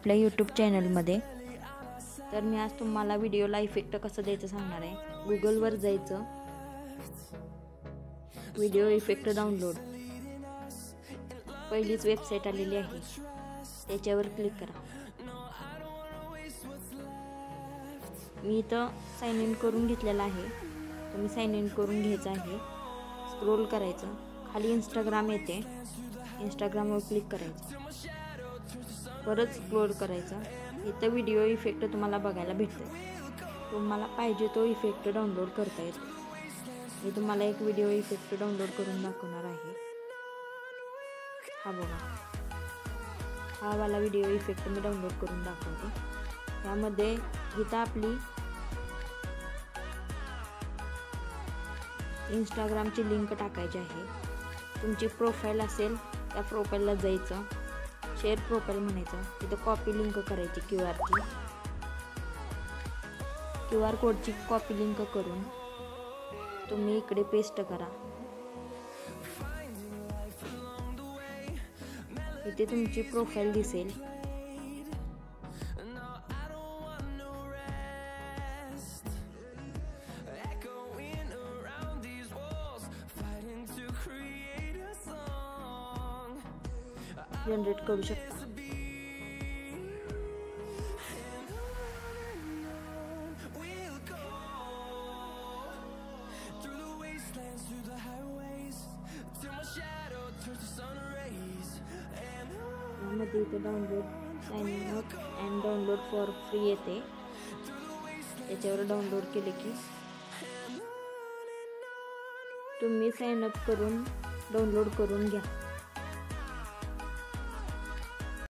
आपल्या यूट्यूब चॅनलमध्ये. तर मी आज तुम्हाला व्हिडिओला इफेक्ट कसं द्यायचं सांगणार आहे. गुगलवर जायचं, व्हिडिओ इफेक्ट डाउनलोड, पहिलीच वेबसाईट आलेली आहे त्याच्यावर क्लिक करा. मी इथं साइन इन करून घेतलेला आहे, तुम्ही साइन इन करून घ्यायचं आहे. स्क्रोल करायचं, खाली इंस्टाग्राम येते, इंस्टाग्रामवर क्लिक करायचं, परत स्क्रोल करायचं. इथं व्हिडिओ इफेक्ट तुम्हाला बघायला भेटतं. तुम्हाला पाहिजे तो इफेक्ट डाउनलोड करता येतो. मी तुम्हाला एक व्हिडिओ इफेक्ट डाउनलोड करून दाखवणार आहे. हा बघा, हा वाला व्हिडिओ इफेक्ट मी डाउनलोड करून दाखवते. त्यामध्ये इथं आपली इंस्टाग्रामची लिंक टाकायची आहे. तुमची प्रोफाईल असेल त्या प्रोफाईलला जायचं, शेअर प्रोफाईल म्हणायचं, तिथं कॉपी लिंक करायची. क्यू आर कोडची कॉपी लिंक करून तुम्ही इकडे पेस्ट करा. इथे तुमची प्रोफाईल दिसेल. जनरेट करू शकता. यामध्ये इथे download, sign up and download for free येते. त्याच्यावर डाउनलोड केले की तुम्ही साइन अप करून डाउनलोड करून घ्या.